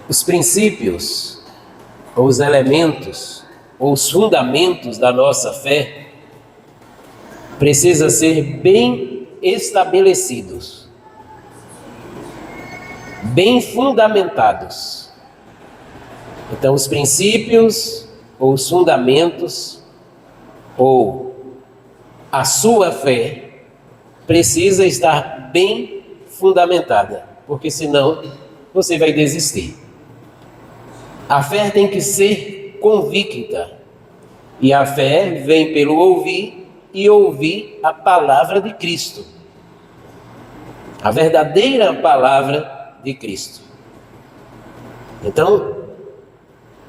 Os princípios, ou os elementos, ou os fundamentos da nossa fé precisam ser bem estabelecidos, bem fundamentados. Então, os princípios, ou os fundamentos, ou a sua fé precisa estar bem fundamentada, porque senão você vai desistir. A fé tem que ser convicta, e a fé vem pelo ouvir e ouvir a palavra de Cristo, a verdadeira palavra de Cristo. Então,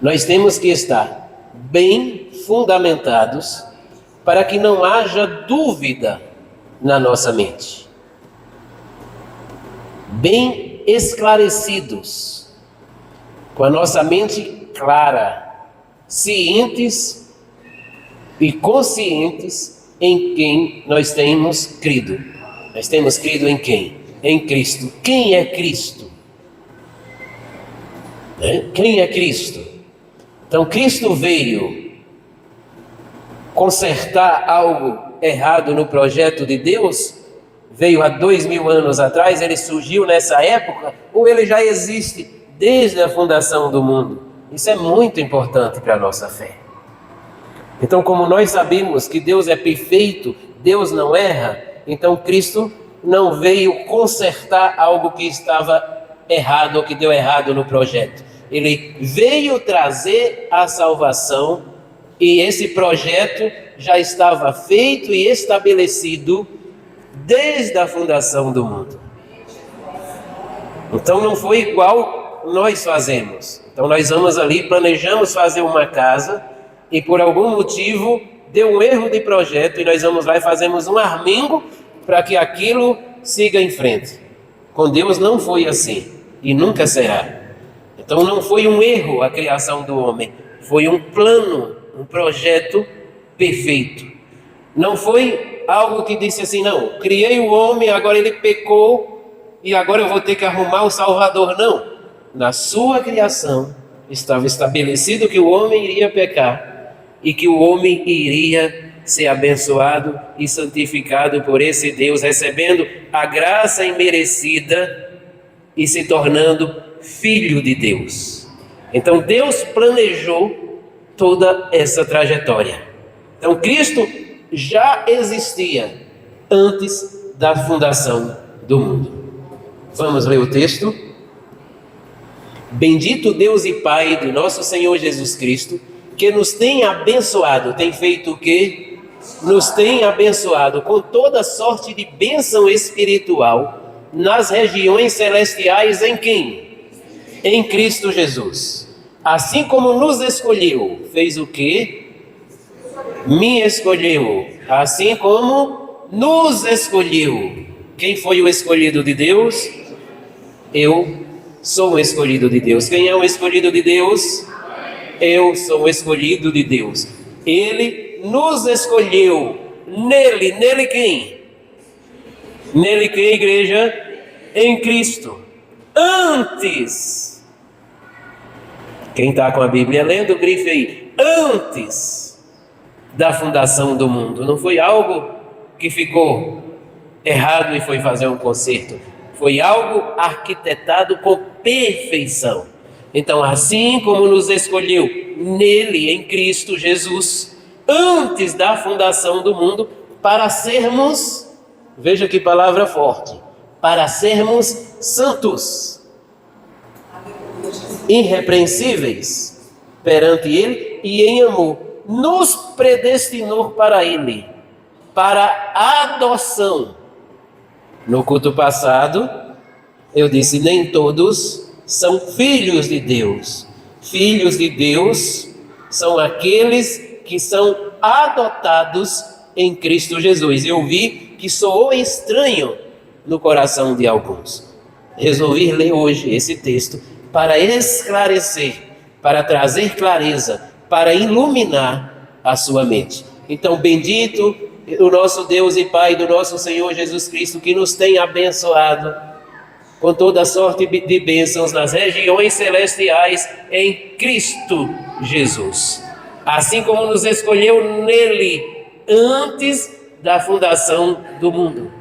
nós temos que estar bem fundamentados para que não haja dúvida na nossa mente. Bem esclarecidos, com a nossa mente clara, cientes e conscientes em quem nós temos crido. Nós temos crido em quem? Em Cristo. Quem é Cristo? Quem é Cristo? Então, Cristo veio consertar algo errado no projeto de Deus? Veio há 2000 anos atrás, ele surgiu nessa época, ou ele já existe desde a fundação do mundo? Isso é muito importante para a nossa fé. Então, como nós sabemos que Deus é perfeito, Deus não erra, então Cristo não veio consertar algo que estava errado ou que deu errado no projeto. Ele veio trazer a salvação, e esse projeto já estava feito e estabelecido desde a fundação do mundo. Então não foi igual nós fazemos. Então nós vamos ali, planejamos fazer uma casa, e por algum motivo deu um erro de projeto, e nós vamos lá e fazemos um armingo para que aquilo siga em frente. Com Deus não foi assim, e nunca será. Então não foi um erro a criação do homem, foi um plano, um projeto perfeito. Não foi algo que disse assim, não, criei o homem, agora ele pecou e agora eu vou ter que arrumar o Salvador. Não, na sua criação estava estabelecido que o homem iria pecar e que o homem iria ser abençoado e santificado por esse Deus, recebendo a graça imerecida e se tornando filho de Deus. Então Deus planejou toda essa trajetória. Então Cristo já existia antes da fundação do mundo. Vamos ler o texto? Bendito Deus e Pai de nosso Senhor Jesus Cristo, que nos tem abençoado, tem feito o quê? Nos tem abençoado com toda sorte de bênção espiritual nas regiões celestiais em quem? Em Cristo Jesus. Assim como nos escolheu, fez o quê? Me escolheu. Assim como nos escolheu. Quem foi o escolhido de Deus? Eu sou o escolhido de Deus. Quem é o escolhido de Deus? Eu sou o escolhido de Deus. Ele nos escolheu. Nele quem? Nele quem, igreja? Em Cristo. Antes. Quem está com a Bíblia lendo, grife aí. Antes da fundação do mundo. Não foi algo que ficou errado e foi fazer um conserto. Foi algo arquitetado com perfeição. Então, assim como nos escolheu nele, em Cristo Jesus, antes da fundação do mundo, para sermos, veja que palavra forte, para sermos santos, irrepreensíveis perante Ele e em amor, nos predestinou para Ele, para a adoção. No culto passado, eu disse, nem todos são filhos de Deus. Filhos de Deus são aqueles que são adotados em Cristo Jesus. Eu vi que soou estranho no coração de alguns. Resolvi ler hoje esse texto para esclarecer, para trazer clareza, para iluminar a sua mente. Então, bendito o nosso Deus e Pai do nosso Senhor Jesus Cristo, que nos tem abençoado com toda sorte de bênçãos nas regiões celestiais em Cristo Jesus. Assim como nos escolheu nele antes da fundação do mundo,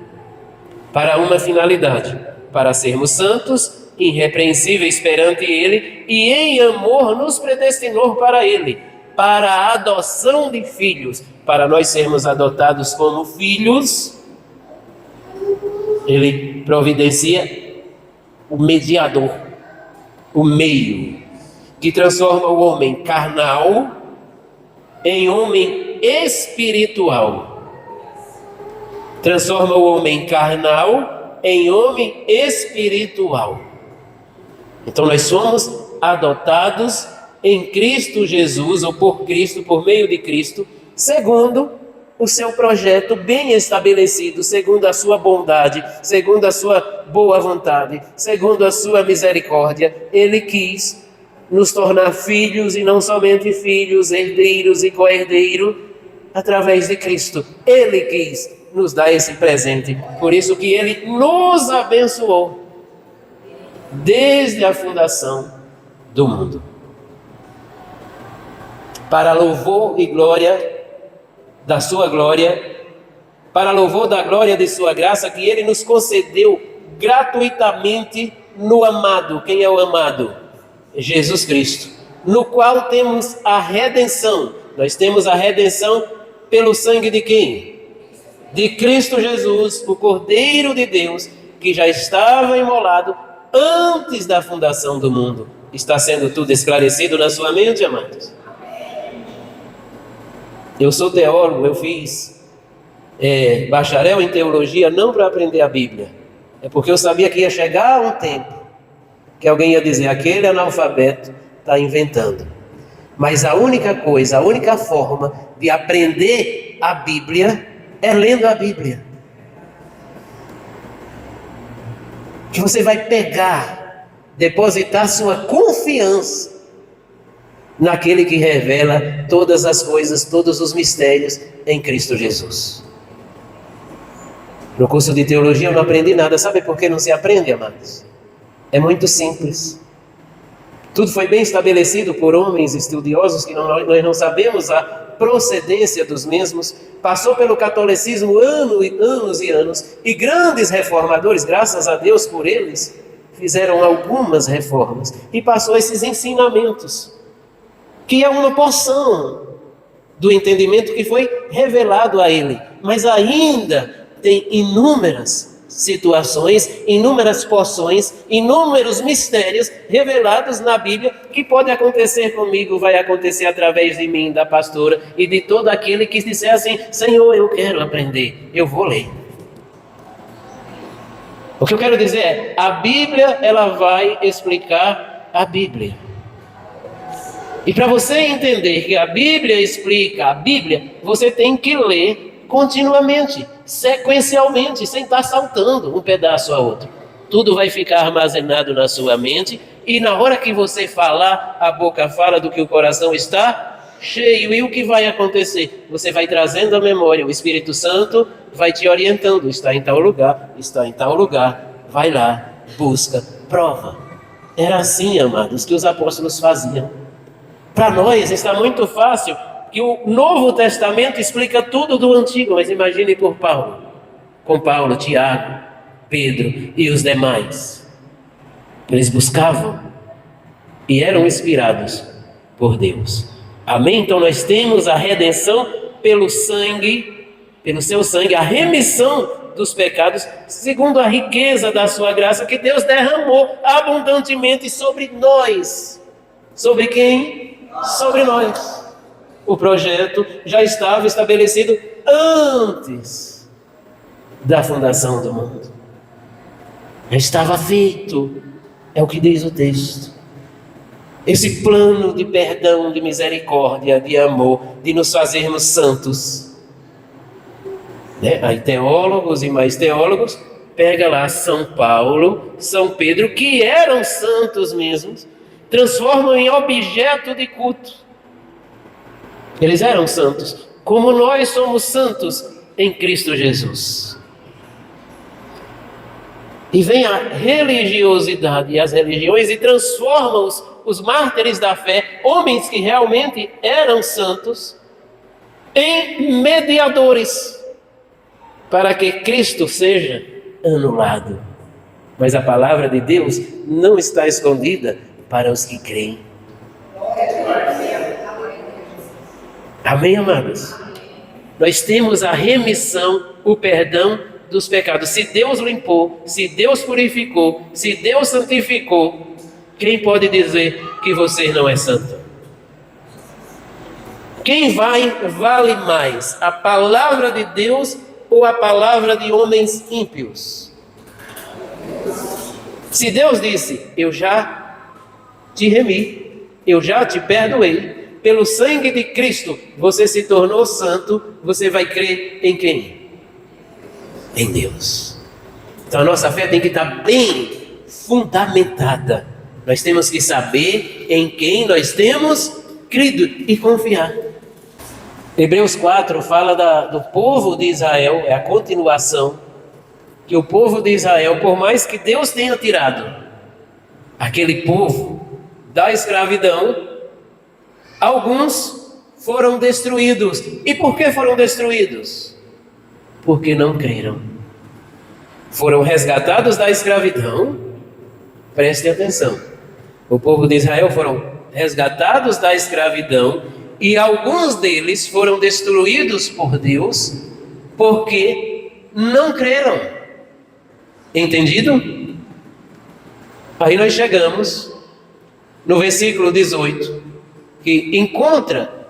para uma finalidade, para sermos santos, irrepreensíveis perante ele, e em amor nos predestinou para ele, para a adoção de filhos, para nós sermos adotados como filhos. Ele providencia o mediador, o meio, que transforma o homem carnal em homem espiritual. Transforma o homem carnal em homem espiritual. Então nós somos adotados em Cristo Jesus, ou por Cristo, por meio de Cristo, segundo o seu projeto bem estabelecido, segundo a sua bondade, segundo a sua boa vontade, segundo a sua misericórdia. Ele quis nos tornar filhos, e não somente filhos, herdeiros e co-herdeiros, através de Cristo. Ele quis nos dar esse presente, por isso que ele nos abençoou desde a fundação do mundo, para louvor e glória da sua glória, para louvor da glória de sua graça, que ele nos concedeu gratuitamente no amado. Quem é o amado? Jesus Cristo, no qual temos a redenção. Nós temos a redenção pelo sangue de quem? De Cristo Jesus, o Cordeiro de Deus, que já estava imolado antes da fundação do mundo. Está sendo tudo esclarecido na sua mente, amados? Eu sou teólogo, eu fiz bacharel em teologia não para aprender a Bíblia, é porque eu sabia que ia chegar um tempo que alguém ia dizer, aquele analfabeto está inventando. Mas a única coisa, a única forma de aprender a Bíblia é lendo a Bíblia. Que você vai pegar, depositar sua confiança naquele que revela todas as coisas, todos os mistérios em Cristo Jesus. No curso de teologia eu não aprendi nada. Sabe por que não se aprende, amados? É muito simples. Tudo foi bem estabelecido por homens estudiosos que nós não sabemos a procedência dos mesmos. Passou pelo catolicismo anos e anos, e grandes reformadores, graças a Deus por eles, fizeram algumas reformas e passou esses ensinamentos, que é uma porção do entendimento que foi revelado a ele, mas ainda tem inúmeras situações, inúmeras porções, inúmeros mistérios revelados na Bíblia, que pode acontecer comigo, vai acontecer através de mim, da pastora, e de todo aquele que disser assim, Senhor, eu quero aprender, eu vou ler. O que eu quero dizer é, a Bíblia, ela vai explicar a Bíblia. E para você entender que a Bíblia explica a Bíblia, você tem que ler continuamente, sequencialmente, sem estar saltando um pedaço a outro. Tudo vai ficar armazenado na sua mente, e na hora que você falar, a boca fala do que o coração está cheio. E o que vai acontecer? Você vai trazendo a memória, o Espírito Santo vai te orientando, está em tal lugar, está em tal lugar, vai lá, busca, prova. Era assim, amados, que os apóstolos faziam. Para nós está muito fácil, que o Novo Testamento explica tudo do Antigo, mas imagine por Paulo, com Paulo, Tiago, Pedro e os demais. Eles buscavam e eram inspirados por Deus. Amém? Então nós temos a redenção pelo sangue, pelo seu sangue, a remissão dos pecados, segundo a riqueza da sua graça que Deus derramou abundantemente sobre nós. Sobre quem? Sobre nós. O projeto já estava estabelecido antes da fundação do mundo. Já estava feito, é o que diz o texto. Esse plano de perdão, de misericórdia, de amor, de nos fazermos santos. Aí teólogos e mais teólogos, pega lá São Paulo, São Pedro, que eram santos mesmos, transformam em objeto de culto. Eles eram santos, como nós somos santos em Cristo Jesus. E vem a religiosidade e as religiões e transformam os mártires da fé, homens que realmente eram santos, em mediadores, para que Cristo seja anulado. Mas a palavra de Deus não está escondida para os que creem. Amém, amados? Nós temos a remissão, o perdão dos pecados. Se Deus limpou, se Deus purificou, se Deus santificou, quem pode dizer que você não é santo? Quem vale mais, a palavra de Deus ou a palavra de homens ímpios? Se Deus disse, eu já te remi, eu já te perdoei, pelo sangue de Cristo você se tornou santo, você vai crer em quem? Em Deus. Então a nossa fé tem que estar bem fundamentada. Nós temos que saber em quem nós temos crido e confiar. Hebreus 4 fala do povo de Israel, é a continuação, que o povo de Israel, por mais que Deus tenha tirado aquele povo da escravidão, alguns foram destruídos. E por que foram destruídos? Porque não creram. Foram resgatados da escravidão. Prestem atenção. O povo de Israel foram resgatados da escravidão e alguns deles foram destruídos por Deus porque não creram. Entendido? Aí nós chegamos no versículo 18, que encontra,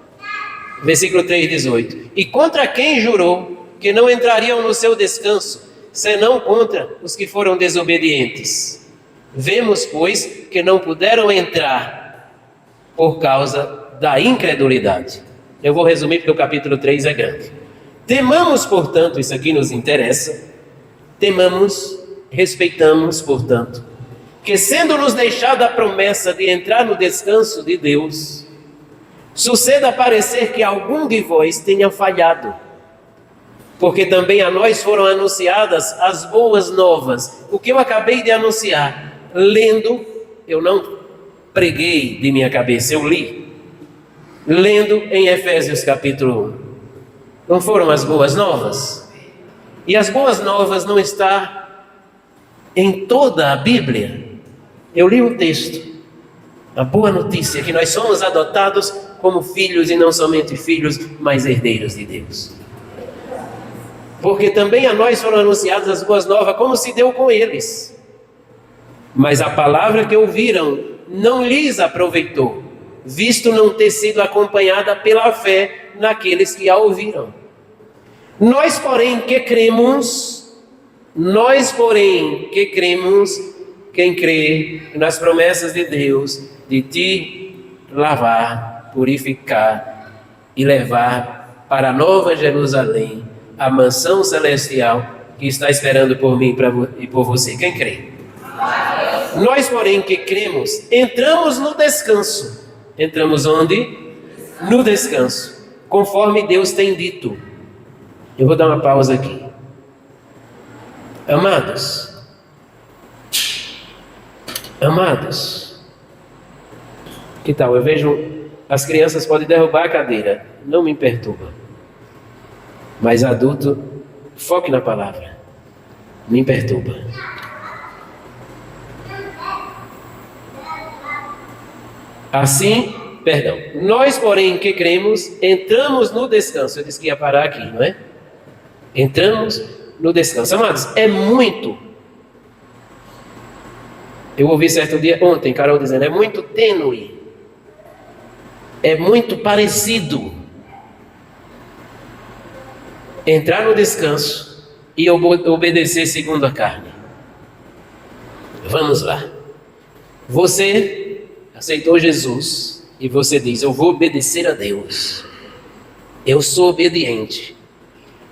versículo 3, 18, e contra quem jurou que não entrariam no seu descanso, senão contra os que foram desobedientes. Vemos, pois, que não puderam entrar por causa da incredulidade. Eu vou resumir porque o capítulo 3 é grande. Temamos, portanto, isso aqui nos interessa, temamos, respeitamos, portanto, que sendo-nos deixada a promessa de entrar no descanso de Deus, suceda parecer que algum de vós tenha falhado, porque também a nós foram anunciadas as boas novas. O que eu acabei de anunciar, lendo, eu não preguei de minha cabeça, eu li. Lendo em Efésios capítulo 1. Não foram as boas novas? E as boas novas não está em toda a Bíblia. Eu li um texto, a boa notícia, que nós somos adotados como filhos, e não somente filhos, mas herdeiros de Deus. Porque também a nós foram anunciadas as boas novas, como se deu com eles. Mas a palavra que ouviram não lhes aproveitou, visto não ter sido acompanhada pela fé naqueles que a ouviram. Nós, porém, que cremos, quem crê nas promessas de Deus, de te lavar, purificar e levar para a Nova Jerusalém, a mansão celestial que está esperando por mim e por você. Quem crê? Nós, porém, que cremos, entramos no descanso. Entramos onde? No descanso, conforme Deus tem dito. Eu vou dar uma pausa aqui. Amados, que tal? Eu vejo as crianças podem derrubar a cadeira, não me perturba. Mas adulto, foque na palavra, me perturba. Assim, nós, porém, que cremos, entramos no descanso. Eu disse que ia parar aqui, não é? Entramos no descanso. Amados, é muito. Eu ouvi certo dia, ontem, Carol dizendo, é muito tênue. É muito parecido. Entrar no descanso e obedecer segundo a carne. Vamos lá. Você aceitou Jesus e você diz, eu vou obedecer a Deus. Eu sou obediente.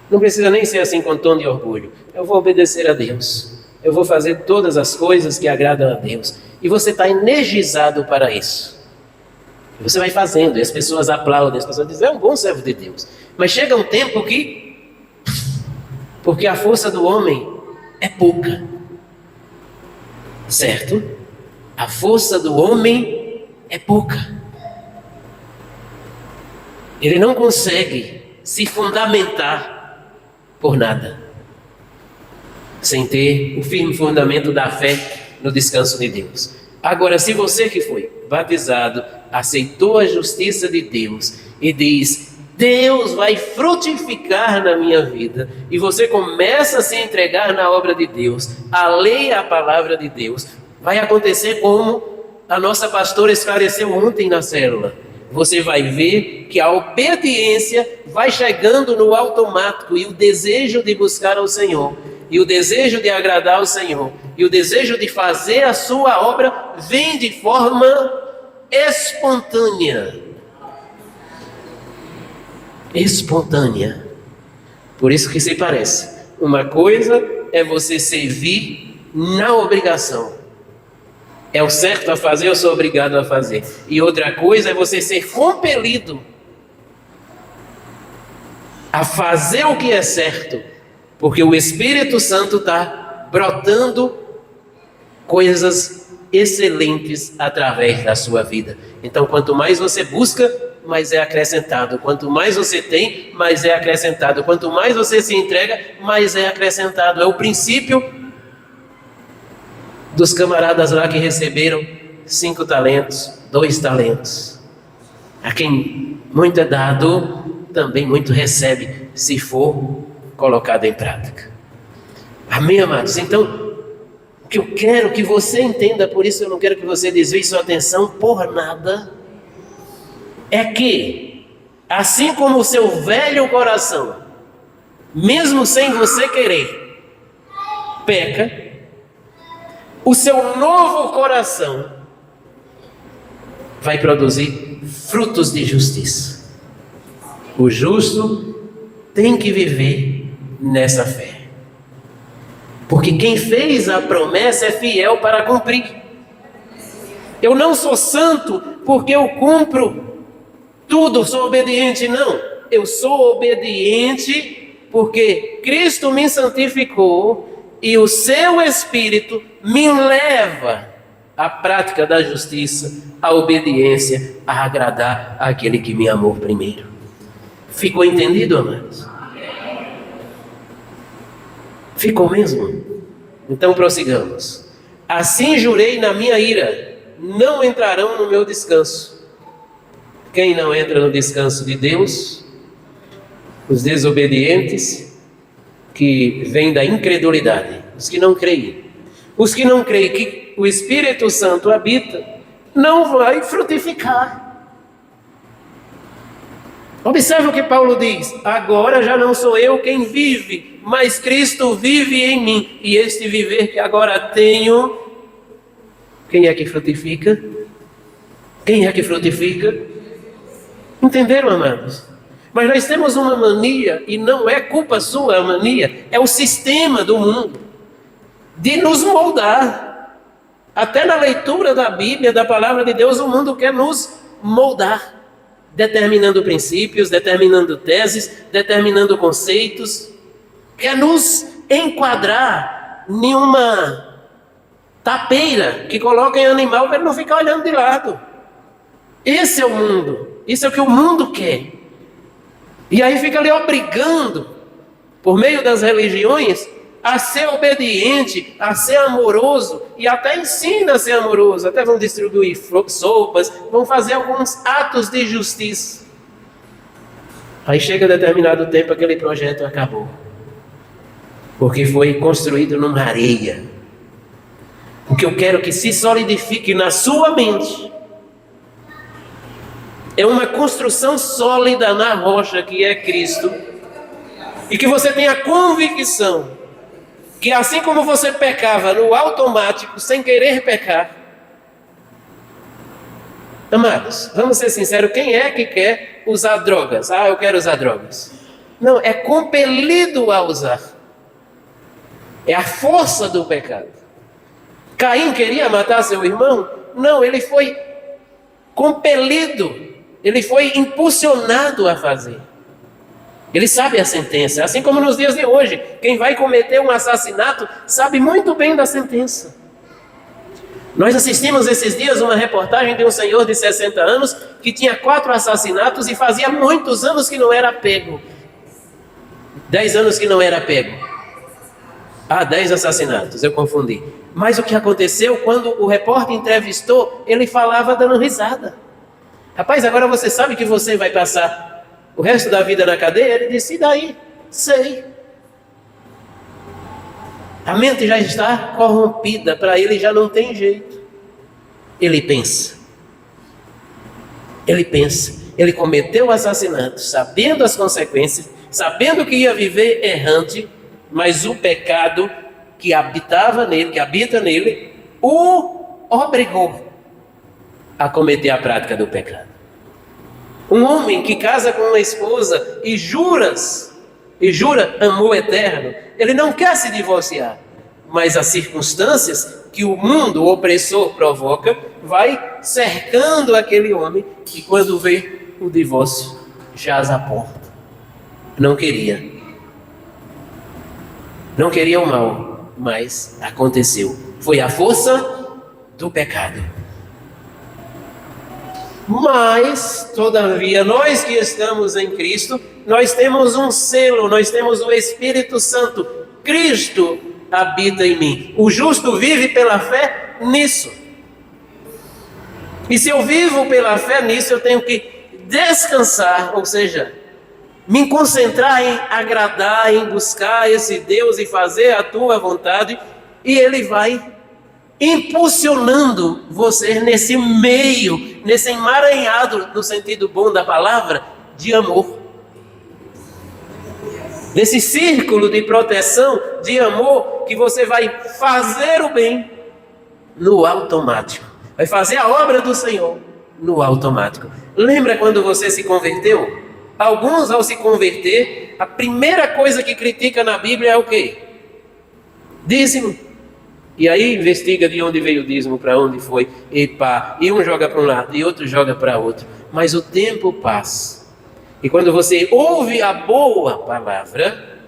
Não precisa nem ser assim com tom de orgulho. Eu vou obedecer a Deus. Eu vou fazer todas as coisas que agradam a Deus. E você está energizado para isso. Você vai fazendo e as pessoas aplaudem, as pessoas dizem, é um bom servo de Deus. Mas chega um tempo que, porque a força do homem é pouca, Certo? A força do homem é pouca. Ele não consegue se fundamentar por nada, sem ter o firme fundamento da fé no descanso de Deus. Agora, se você que foi batizado, aceitou a justiça de Deus e diz: Deus vai frutificar na minha vida, e você começa a se entregar na obra de Deus, a lei e a palavra de Deus, vai acontecer como a nossa pastora esclareceu ontem na célula. Você vai ver que a obediência vai chegando no automático, e o desejo de buscar ao Senhor, e o desejo de agradar ao Senhor, e o desejo de fazer a sua obra vem de forma espontânea. Espontânea. Por isso que se parece. Uma coisa é você servir na obrigação. É o certo a fazer, eu sou obrigado a fazer. E outra coisa é você ser compelido a fazer o que é certo, porque o Espírito Santo está brotando coisas excelentes através da sua vida. Então, quanto mais você busca, mais é acrescentado. Quanto mais você tem, mais é acrescentado. Quanto mais você se entrega, mais é acrescentado. É o princípio dos camaradas lá que receberam 5 talentos, 2 talentos. A quem muito é dado, também muito recebe, se for colocado em prática. Amém, amados? Então, o que eu quero que você entenda, por isso eu não quero que você desvie sua atenção por nada, é que, assim como o seu velho coração, mesmo sem você querer, peca, o seu novo coração vai produzir frutos de justiça. O justo tem que viver nessa fé, porque quem fez a promessa é fiel para cumprir. Eu não sou santo porque eu cumpro tudo, sou obediente, não. Eu sou obediente porque Cristo me santificou e o seu Espírito me leva à prática da justiça, à obediência, a agradar àquele que me amou primeiro. Ficou entendido, amados? Ficou mesmo? Então prossigamos. Assim jurei na minha ira, não entrarão no meu descanso. Quem não entra no descanso de Deus? Os desobedientes, que vêm da incredulidade, os que não creem. Os que não creem que o Espírito Santo habita, não vai frutificar. Observe o que Paulo diz: agora já não sou eu quem vive, mas Cristo vive em mim, e este viver que agora tenho, quem é que frutifica? Quem é que frutifica? Entenderam, amados? Mas nós temos uma mania, e não é culpa sua a mania, é o sistema do mundo de nos moldar. Até na leitura da Bíblia, da palavra de Deus, o mundo quer nos moldar, determinando princípios, determinando teses, determinando conceitos, quer nos enquadrar em uma tapeira que coloca em animal para ele não ficar olhando de lado. Esse é o mundo, isso é o que o mundo quer. E aí fica ali obrigando, por meio das religiões, a ser obediente, a ser amoroso, e até ensina a ser amoroso, até vão distribuir sopas, vão fazer alguns atos de justiça. Aí chega determinado tempo, aquele projeto acabou, porque foi construído numa areia. O que eu quero que se solidifique na sua mente é uma construção sólida na rocha que é Cristo, e que você tenha convicção que assim como você pecava no automático, sem querer pecar. Amados, vamos ser sinceros, quem é que quer usar drogas? Ah, eu quero usar drogas. Não, é compelido a usar. É a força do pecado. Caim queria matar seu irmão? Não, ele foi compelido. Ele foi impulsionado a fazer. Ele sabe a sentença, assim como nos dias de hoje. Quem vai cometer um assassinato sabe muito bem da sentença. Nós assistimos esses dias uma reportagem de um senhor de 60 anos que tinha 4 assassinatos e fazia muitos anos que não era pego. 10 anos que não era pego. 10 assassinatos, eu confundi. Mas o que aconteceu, quando o repórter entrevistou, ele falava dando risada. Rapaz, agora você sabe que você vai passar o resto da vida na cadeia? Ele disse, e daí? Sei. A mente já está corrompida, para ele já não tem jeito. Ele pensa. Ele cometeu o assassinato, sabendo as consequências, sabendo que ia viver errante, mas o pecado que habitava nele, que habita nele, o obrigou a cometer a prática do pecado. Um homem que casa com uma esposa e jura amor eterno, ele não quer se divorciar, mas as circunstâncias que o mundo, o opressor, provoca, vai cercando aquele homem, e quando vê o divórcio, jaz à porta. Não queria o mal, mas aconteceu. Foi a força do pecado. Mas, todavia, nós que estamos em Cristo, nós temos um selo, nós temos o Espírito Santo. Cristo habita em mim. O justo vive pela fé nisso. E se eu vivo pela fé nisso, eu tenho que descansar, ou seja, me concentrar em agradar, em buscar esse Deus e fazer a tua vontade, e Ele vai impulsionando você nesse meio, nesse emaranhado, no sentido bom da palavra, de amor. Nesse círculo de proteção, de amor, que você vai fazer o bem no automático. Vai fazer a obra do Senhor no automático. Lembra quando você se converteu? Alguns, ao se converter, a primeira coisa que critica na Bíblia é o quê? Dízimo. E aí investiga de onde veio o dízimo, para onde foi, e um joga para um lado e outro joga para outro. Mas o tempo passa. E quando você ouve a boa palavra,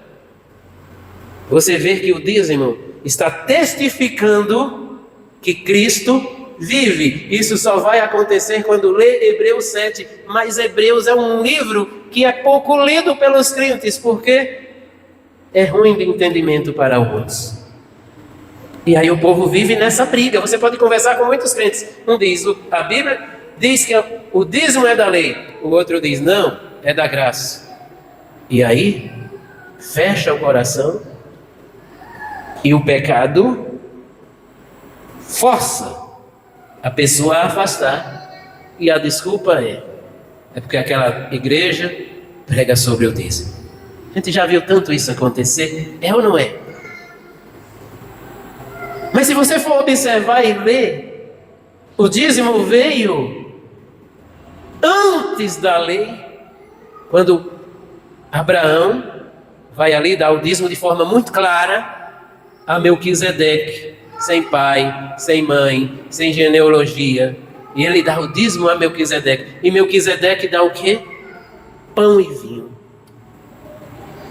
você vê que o dízimo está testificando que Cristo vive. Isso só vai acontecer quando lê Hebreus 7. Mas Hebreus é um livro que é pouco lido pelos crentes, porque é ruim de entendimento para alguns. E aí o povo vive nessa briga. Você pode conversar com muitos crentes. Um diz, a Bíblia diz que o dízimo é da lei. O outro diz, não, é da graça. E aí, fecha o coração e o pecado força a pessoa a afastar. E a desculpa é porque aquela igreja prega sobre o dízimo. A gente já viu tanto isso acontecer, é ou não é? Mas se você for observar e ler, o dízimo veio antes da lei, quando Abraão vai ali dar o dízimo de forma muito clara a Melquisedeque, sem pai, sem mãe, sem genealogia, e ele dá o dízimo a Melquisedeque, e Melquisedeque dá o quê? Pão e vinho,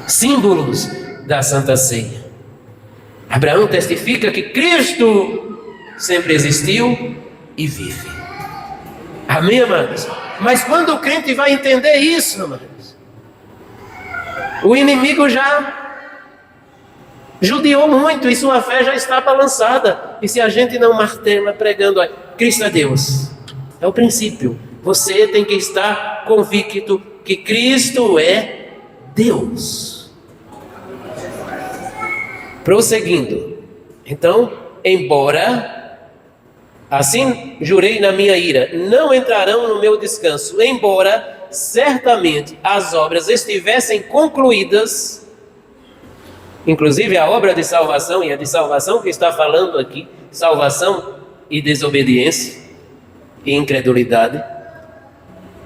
símbolos da Santa Ceia. Abraão testifica que Cristo sempre existiu e vive. Amém, amados? Mas quando o crente vai entender isso, amados, o inimigo já judiou muito e sua fé já está balançada. E se a gente não martela pregando, Cristo é Deus, é o princípio. Você tem que estar convicto que Cristo é Deus. Prosseguindo, então, embora, assim jurei na minha ira, não entrarão no meu descanso, embora certamente as obras estivessem concluídas, inclusive a obra de salvação, e a de salvação que está falando aqui, salvação e desobediência e incredulidade,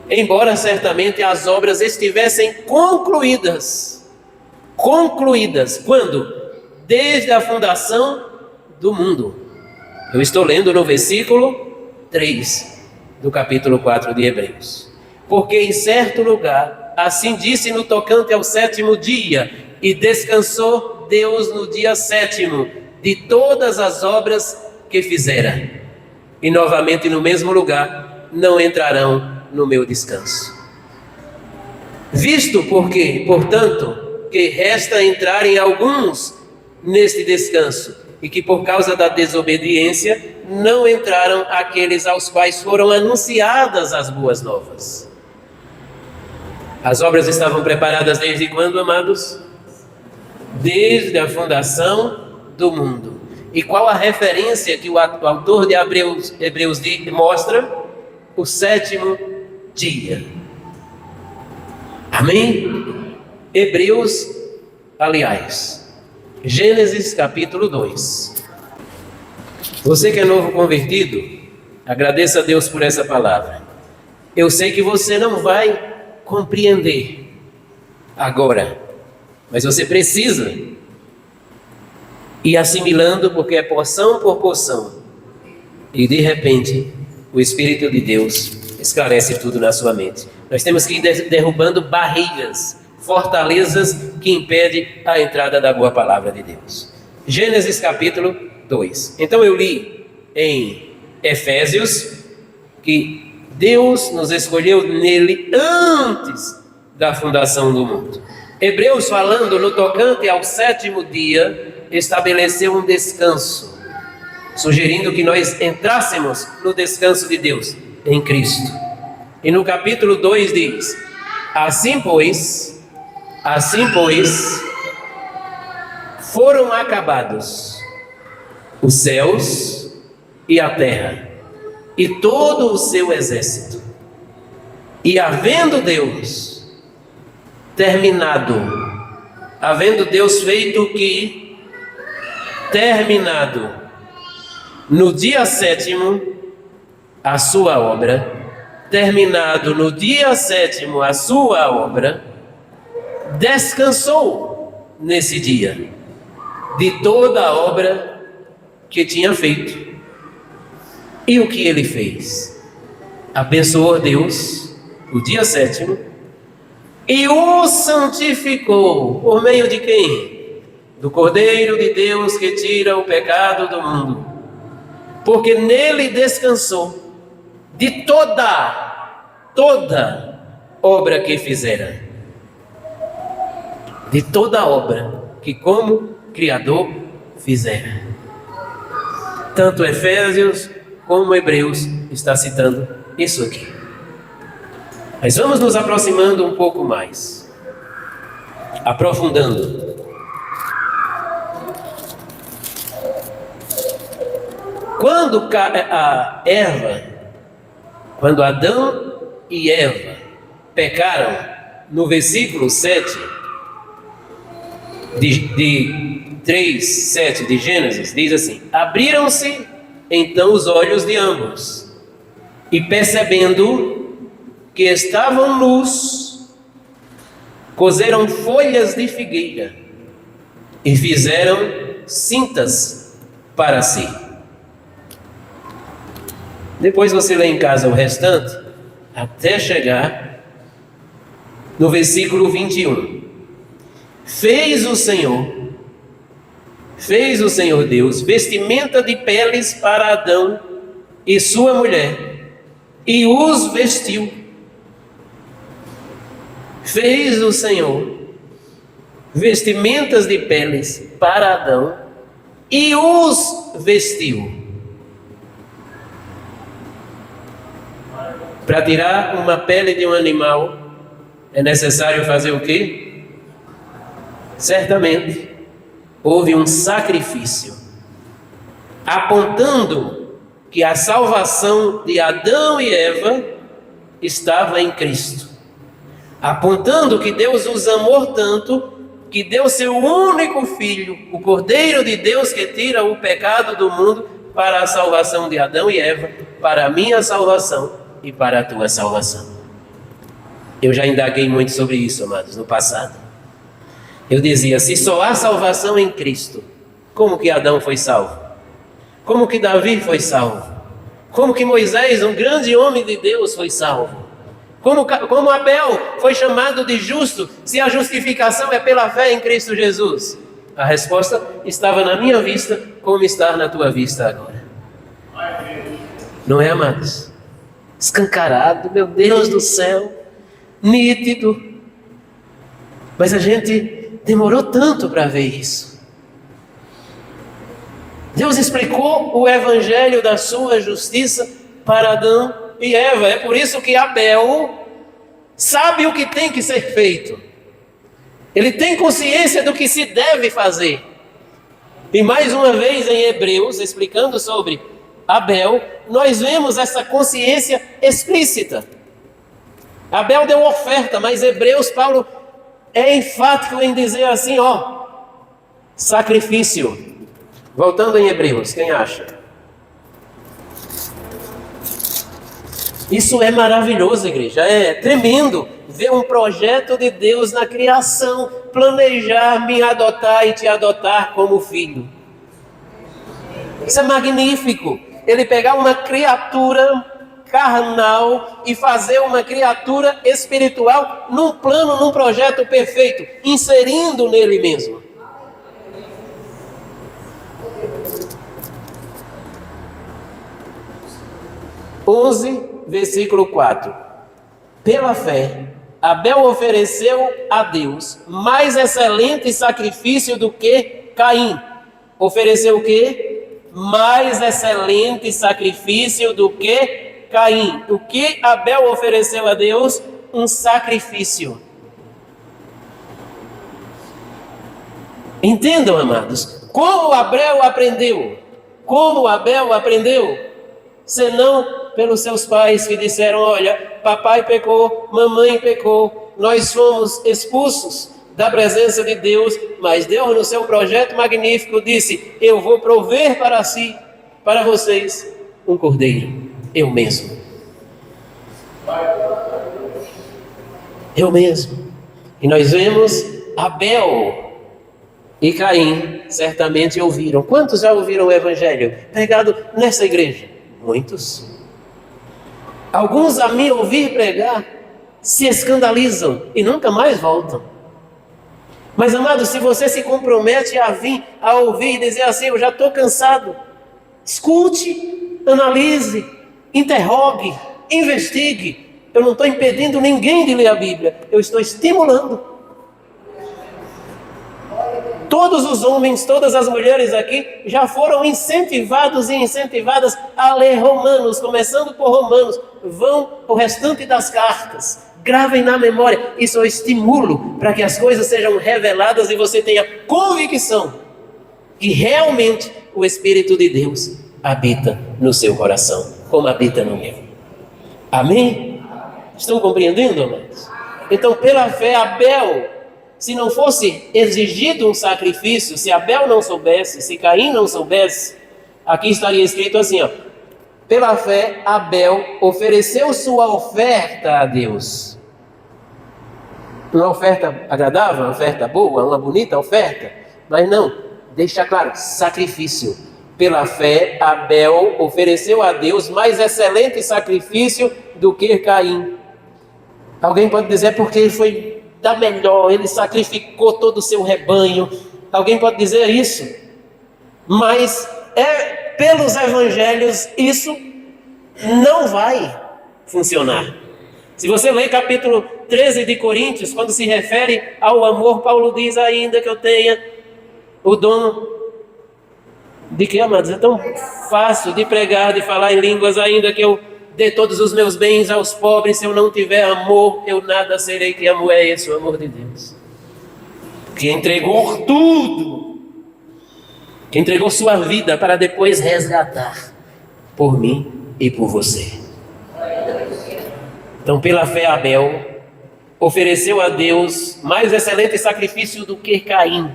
embora certamente as obras estivessem concluídas, quando? Desde a fundação do mundo. Eu estou lendo no versículo 3 do capítulo 4 de Hebreus. Porque em certo lugar, assim disse no tocante ao 7º dia, e descansou Deus no dia 7º de todas as obras que fizera. e novamente no mesmo lugar, não entrarão no meu descanso. Visto porque, portanto, que resta entrarem alguns neste descanso, e que por causa da desobediência não entraram aqueles aos quais foram anunciadas as boas novas. As obras estavam preparadas desde quando, amados? Desde a fundação do mundo. E qual a referência que o autor de Hebreus mostra? O sétimo dia. Amém? Gênesis capítulo 2. Você que é novo convertido, agradeça a Deus por essa palavra. Eu sei que você não vai compreender agora, mas você precisa ir assimilando, porque é porção por porção, e de repente o Espírito de Deus esclarece tudo na sua mente. Nós temos que ir derrubando barreiras, fortalezas que impedem a entrada da boa palavra de Deus. Gênesis capítulo 2. Então eu li em Efésios que Deus nos escolheu nele antes da fundação do mundo. Hebreus, falando no tocante ao sétimo dia, estabeleceu um descanso, sugerindo que nós entrássemos no descanso de Deus em Cristo. E no capítulo 2 diz: Assim pois, foram acabados os céus e a terra, e todo o seu exército. E havendo Deus feito que, terminado no dia sétimo a sua obra, descansou nesse dia de toda a obra que tinha feito. E o que ele fez? Abençoou Deus o dia sétimo e o santificou. Por meio de quem? Do Cordeiro de Deus que tira o pecado do mundo. Porque nele descansou de toda obra que fizera. De toda obra que como Criador fizera. Tanto Efésios como Hebreus está citando isso aqui. Mas vamos nos aproximando um pouco mais, aprofundando. Quando Adão e Eva pecaram, no versículo 7 de 3:7 de Gênesis, diz assim: abriram-se então os olhos de ambos, e percebendo que estavam nus, coseram folhas de figueira e fizeram cintas para si. Depois você lê em casa o restante, até chegar no versículo 21. Fez o Senhor Deus vestimenta de peles para Adão e sua mulher, e os vestiu. Fez o Senhor vestimentas de peles para Adão e os vestiu. Para tirar uma pele de um animal, é necessário fazer o quê? Certamente, houve um sacrifício, apontando que a salvação de Adão e Eva estava em Cristo. Apontando que Deus os amou tanto, que deu seu único Filho, o Cordeiro de Deus que tira o pecado do mundo, para a salvação de Adão e Eva, para a minha salvação e para a tua salvação. Eu já indaguei muito sobre isso, amados, no passado. Eu dizia, se só há salvação em Cristo, como que Adão foi salvo? Como que Davi foi salvo? Como que Moisés, um grande homem de Deus, foi salvo? Como Abel foi chamado de justo, se a justificação é pela fé em Cristo Jesus? A resposta estava na minha vista, como está na tua vista agora. Não é, amados? Escancarado, meu Deus do céu, nítido. Mas a gente demorou tanto para ver isso. Deus explicou o evangelho da sua justiça para Adão e Eva. É por isso que Abel sabe o que tem que ser feito. Ele tem consciência do que se deve fazer. E mais uma vez em Hebreus, explicando sobre Abel, nós vemos essa consciência explícita. Abel deu oferta, mas Hebreus, Paulo é enfático em dizer assim, sacrifício. Voltando em Hebreus, quem acha? Isso é maravilhoso, igreja, é tremendo ver um projeto de Deus na criação, planejar me adotar e te adotar como filho. Isso é magnífico. Ele pegar uma criatura carnal e fazer uma criatura espiritual num plano, num projeto perfeito, inserindo nele mesmo. Versículo 4. Pela fé, Abel ofereceu a Deus mais excelente sacrifício do que Caim. Ofereceu o quê? Mais excelente sacrifício do que Caim. O que Abel ofereceu a Deus? Um sacrifício. Entendam, amados, como Abel aprendeu? Como Abel aprendeu? Senão pelos seus pais que disseram, olha, papai pecou, mamãe pecou, nós fomos expulsos da presença de Deus, mas Deus no seu projeto magnífico disse, eu vou prover para si, para vocês, um cordeiro, eu mesmo. Eu mesmo. E nós vemos Abel e Caim certamente ouviram. Quantos já ouviram o evangelho pregado nessa igreja? Muitos. Alguns a me ouvir pregar se escandalizam e nunca mais voltam. Mas, amado, se você se compromete a vir, a ouvir e dizer assim, eu já estou cansado, escute, analise, interrogue, investigue. Eu não estou impedindo ninguém de ler a Bíblia, eu estou estimulando. Todos os homens, todas as mulheres aqui já foram incentivados e incentivadas a ler Romanos, começando por Romanos. Vão o restante das cartas, gravem na memória. Isso eu estimulo para que as coisas sejam reveladas e você tenha convicção que realmente o Espírito de Deus habita no seu coração, como habita no meu. Amém? Estão compreendendo, amados? Então, pela fé, Abel, se não fosse exigido um sacrifício, se Abel não soubesse, se Caim não soubesse, aqui estaria escrito assim, pela fé, Abel ofereceu sua oferta a Deus. Uma oferta agradável, uma oferta boa, uma bonita oferta, mas não, deixa claro, sacrifício. Pela fé, Abel ofereceu a Deus mais excelente sacrifício do que Caim. Alguém pode dizer porque ele foi da melhor, ele sacrificou todo o seu rebanho. Alguém pode dizer isso, mas pelos evangelhos isso não vai funcionar. Se você ler capítulo 13 de Coríntios, quando se refere ao amor, Paulo diz ainda que eu tenha o dom de que, amados, é tão fácil de pregar, de falar em línguas, ainda que eu dê todos os meus bens aos pobres, se eu não tiver amor, eu nada serei. Que amor é esse? O amor de Deus, que entregou tudo, que entregou sua vida para depois resgatar por mim e por você. Então, pela fé, Abel ofereceu a Deus mais excelente sacrifício do que Caim,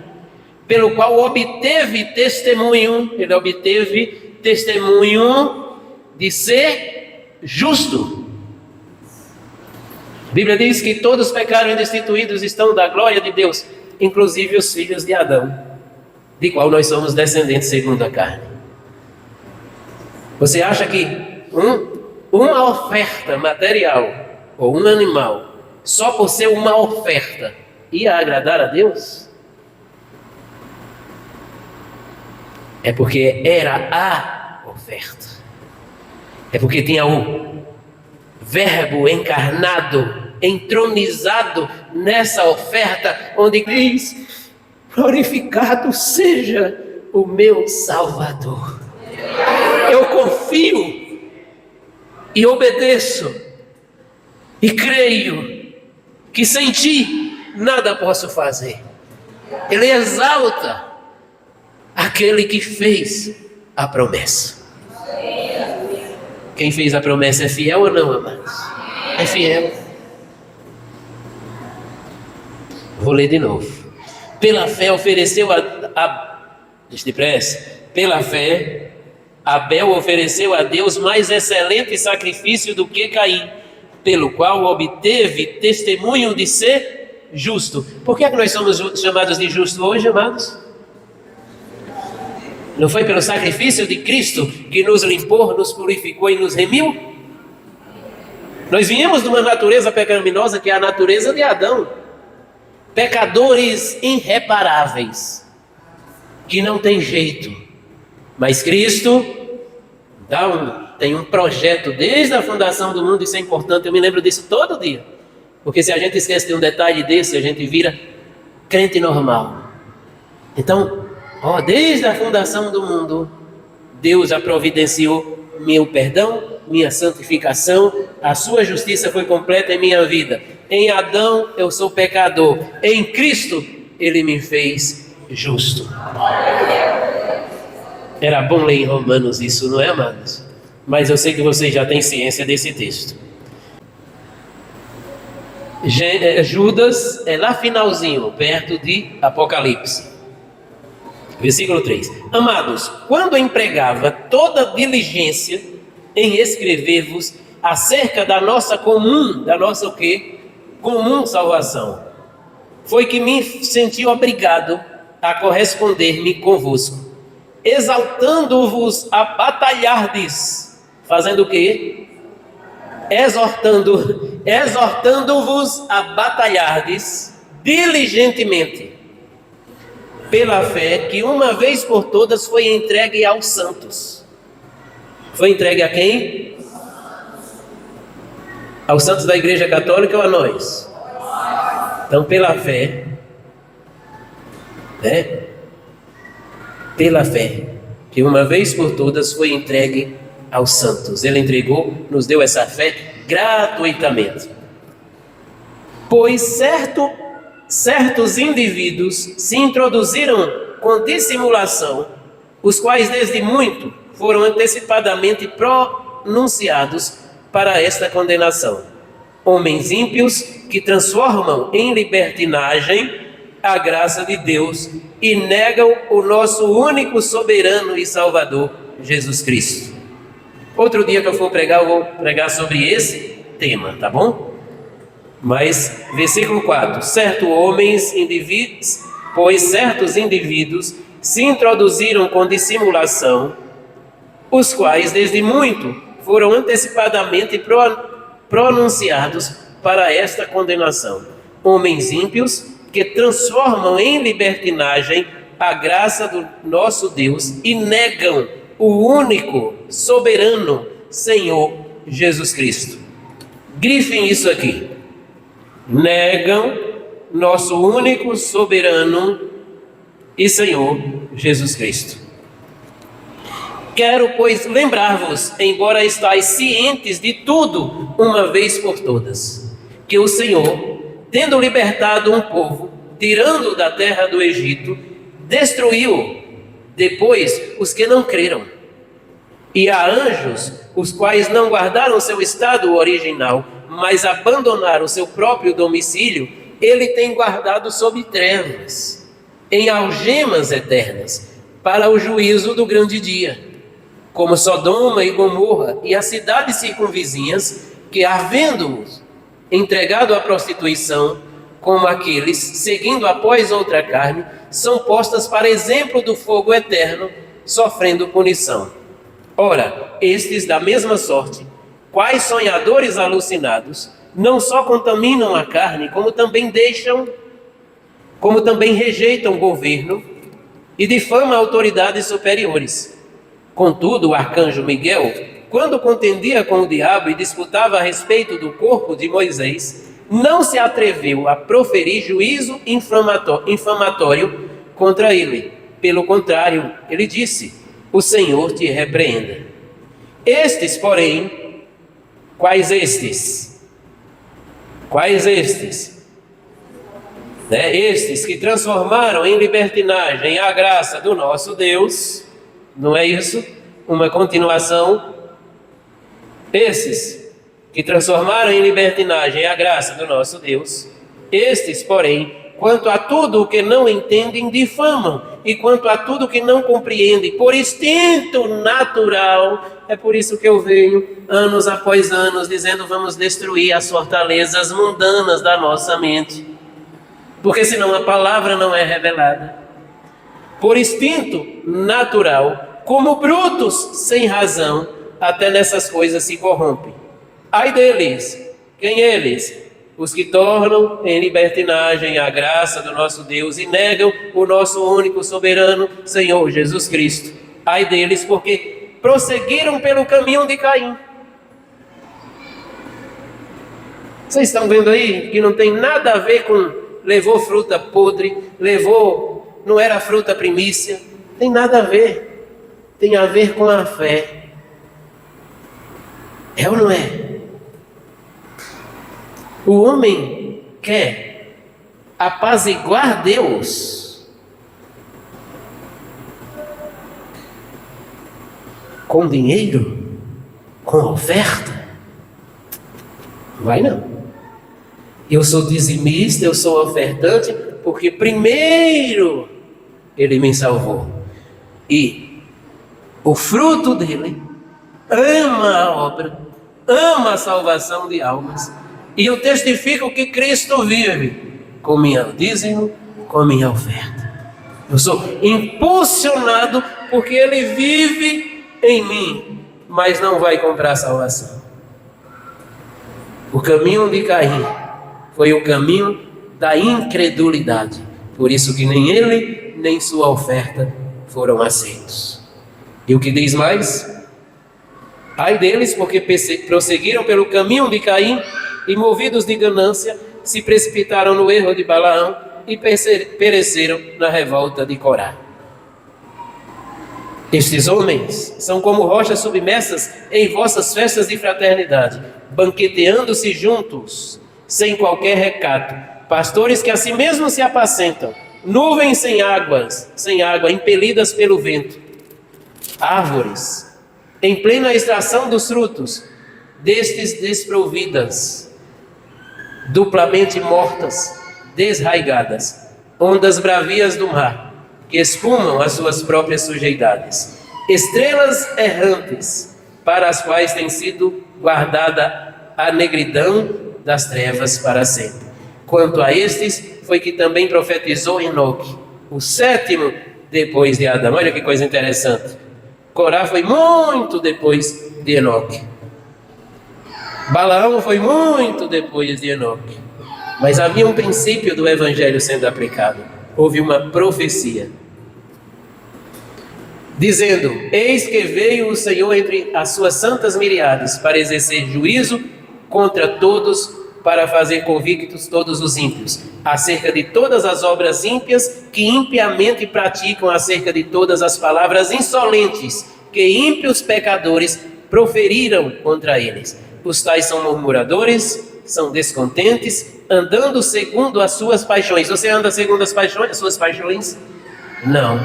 pelo qual obteve testemunho, ele obteve testemunho de ser justo. A Bíblia diz que todos pecaram e destituídos estão da glória de Deus, inclusive os filhos de Adão, de qual nós somos descendentes segundo a carne. Você acha que uma oferta material ou um animal, só por ser uma oferta, ia agradar a Deus? É porque era a oferta. É porque tinha o Verbo encarnado, entronizado nessa oferta, onde diz: glorificado seja o meu Salvador. Eu confio e obedeço e creio que sem ti nada posso fazer. Ele exalta aquele que fez a promessa. Quem fez a promessa é fiel ou não, amados? É fiel. Vou ler de novo. Pela fé ofereceu Pela fé, Abel ofereceu a Deus mais excelente sacrifício do que Caim, pelo qual obteve testemunho de ser justo. Por que é que nós somos chamados de justos hoje, amados? Não foi pelo sacrifício de Cristo que nos limpou, nos purificou e nos remiu? Nós viemos de uma natureza pecaminosa que é a natureza de Adão. Pecadores irreparáveis, que não tem jeito. Mas Cristo tem um projeto desde a fundação do mundo, isso é importante, eu me lembro disso todo dia. Porque se a gente esquece de um detalhe desse, a gente vira crente normal. Então, desde a fundação do mundo, Deus já providenciou meu perdão, minha santificação, a sua justiça foi completa em minha vida. Em Adão eu sou pecador, em Cristo Ele me fez justo. Era bom ler em Romanos isso, não é, amados? Mas eu sei que vocês já têm ciência desse texto. Judas é lá finalzinho, perto de Apocalipse. Versículo 3. Amados, quando empregava toda diligência em escrever-vos acerca da nossa comum salvação, foi que me senti obrigado a corresponder-me convosco, exaltando-vos a batalhardes, fazendo o quê? Exortando-vos a batalhardes diligentemente, pela fé que uma vez por todas foi entregue aos santos. Foi entregue a quem? Aos santos da Igreja Católica ou a nós? Então, pela fé, pela fé, que uma vez por todas foi entregue aos santos. Ele entregou, nos deu essa fé gratuitamente. Pois certos indivíduos se introduziram com dissimulação, os quais desde muito foram antecipadamente pronunciados para esta condenação. Homens ímpios que transformam em libertinagem a graça de Deus e negam o nosso único soberano e salvador, Jesus Cristo. Outro dia que eu for pregar, eu vou pregar sobre esse tema, tá bom? Mas, versículo 4, pois certos indivíduos se introduziram com dissimulação, os quais desde muito foram antecipadamente pronunciados para esta condenação. Homens ímpios que transformam em libertinagem a graça do nosso Deus e negam o único soberano Senhor Jesus Cristo. Grifem isso aqui. Negam nosso único soberano e Senhor Jesus Cristo. Quero, pois, lembrar-vos, embora estáis cientes de tudo uma vez por todas, que o Senhor, tendo libertado um povo, tirando-o da terra do Egito, destruiu depois os que não creram. E há anjos, os quais não guardaram seu estado original, mas abandonaram seu próprio domicílio, ele tem guardado sob trevas, em algemas eternas, para o juízo do grande dia, como Sodoma e Gomorra e as cidades circunvizinhas, que havendo-os entregado à prostituição, como aqueles, seguindo após outra carne, são postas para exemplo do fogo eterno, sofrendo punição. Ora, estes da mesma sorte, quais sonhadores alucinados, não só contaminam a carne, como também rejeitam o governo e difamam autoridades superiores. Contudo, o arcanjo Miguel, quando contendia com o diabo e disputava a respeito do corpo de Moisés, não se atreveu a proferir juízo infamatório contra ele. Pelo contrário, ele disse: o Senhor te repreenda. Estes, porém, quais estes? Quais estes? Estes que transformaram em libertinagem a graça do nosso Deus, não é isso? Uma continuação. Esses que transformaram em libertinagem a graça do nosso Deus, estes, porém, quanto a tudo o que não entendem, difamam, e quanto a tudo o que não compreendem, por instinto natural. É por isso que eu venho, anos após anos, dizendo: vamos destruir as fortalezas mundanas da nossa mente, porque senão a palavra não é revelada. Por instinto natural, como brutos sem razão, até nessas coisas se corrompem. Ai deles! Quem eles? Os que tornam em libertinagem a graça do nosso Deus e negam o nosso único soberano Senhor Jesus Cristo. Ai deles, porque prosseguiram pelo caminho de Caim. Vocês estão vendo aí que não tem nada a ver com levou fruta podre, não era fruta primícia, tem nada a ver. Tem a ver com a fé. É ou não é? O homem quer apaziguar Deus com dinheiro, com oferta. Vai não. Eu sou dizimista, eu sou ofertante, porque primeiro Ele me salvou. E o fruto dele ama a obra, ama a salvação de almas. E eu testifico que Cristo vive com minha dízimo, com minha oferta. Eu sou impulsionado porque Ele vive em mim, mas não vai comprar salvação. O caminho de Caim foi o caminho da incredulidade. Por isso que nem ele, nem sua oferta foram aceitos. E o que diz mais? Ai deles, porque prosseguiram pelo caminho de Caim e, movidos de ganância, se precipitaram no erro de Balaão e pereceram na revolta de Corá. Estes homens são como rochas submersas em vossas festas de fraternidade, banqueteando-se juntos, sem qualquer recato, pastores que a si mesmos se apacentam, nuvens sem água, impelidas pelo vento, árvores em plena extração dos frutos, destes desprovidas, duplamente mortas, desraigadas, ondas bravias do mar, que espumam as suas próprias sujidades, estrelas errantes, para as quais tem sido guardada a negridão das trevas para sempre. Quanto a estes, foi que também profetizou Enoque, o sétimo depois de Adão. Olha que coisa interessante. Corá foi muito depois de Enoque. Balaão foi muito depois de Enoque. Mas havia um princípio do evangelho sendo aplicado. Houve uma profecia, dizendo: eis que veio o Senhor entre as suas santas miríades para exercer juízo contra todos, para fazer convictos todos os ímpios, acerca de todas as obras ímpias que impiamente praticam, acerca de todas as palavras insolentes que ímpios pecadores proferiram contra eles. Os tais são murmuradores, são descontentes, andando segundo as suas paixões. Você anda segundo as suas paixões? Não.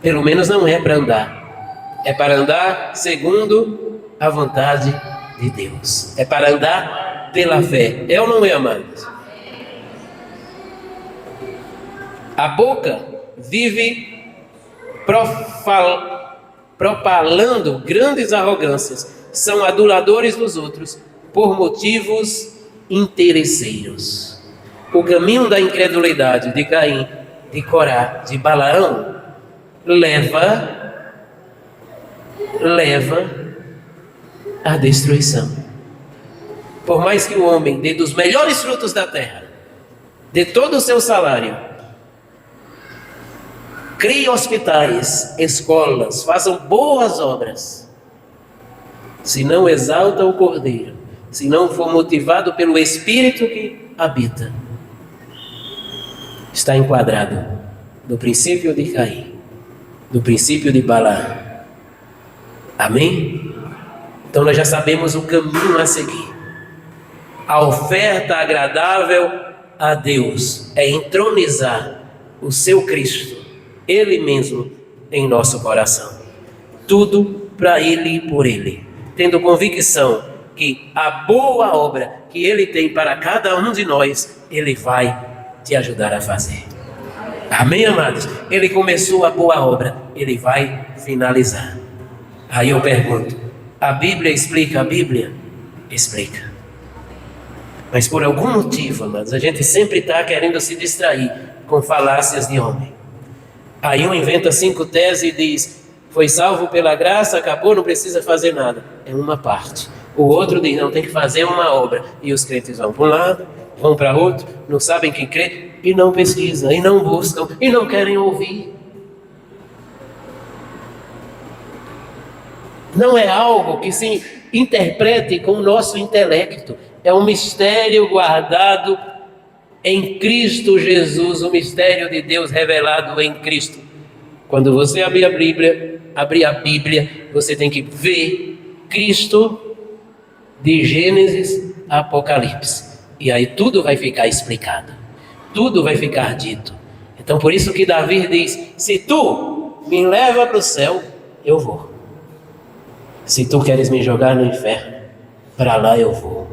Pelo menos não é para andar. É para andar segundo a vontade de Deus. É para andar pela fé. É ou não é, amados? A boca vive propalando grandes arrogâncias. São aduladores dos outros por motivos interesseiros. O caminho da incredulidade de Caim, de Corá, de Balaão leva à destruição. Por mais que o homem dê dos melhores frutos da terra, dê todo o seu salário, crie hospitais, escolas, façam boas obras, se não exalta o Cordeiro, se não for motivado pelo Espírito que habita, está enquadrado no princípio de Caim, no princípio de Balaão. Amém? Então nós já sabemos o caminho a seguir. A oferta agradável a Deus é entronizar o seu Cristo, Ele mesmo, em nosso coração. Tudo para Ele e por Ele, tendo convicção que a boa obra que Ele tem para cada um de nós, Ele vai te ajudar a fazer. Amém, amados? Ele começou a boa obra, Ele vai finalizar. Aí eu pergunto, a Bíblia explica a Bíblia? Explica. Mas por algum motivo, amados, a gente sempre está querendo se distrair com falácias de homem. Aí um inventa 5 teses e diz, foi salvo pela graça, acabou, não precisa fazer nada. É uma parte. O outro diz, não, tem que fazer uma obra. E os crentes vão para um lado, vão para outro, não sabem quem crê, e não pesquisam, e não buscam, e não querem ouvir. Não é algo que se interprete com o nosso intelecto. É um mistério guardado em Cristo Jesus, o mistério de Deus revelado em Cristo. Quando você abrir a Bíblia, você tem que ver Cristo de Gênesis a Apocalipse. E aí tudo vai ficar explicado. Tudo vai ficar dito. Então por isso que Davi diz, se tu me leva para o céu, eu vou. Se tu queres me jogar no inferno, para lá eu vou.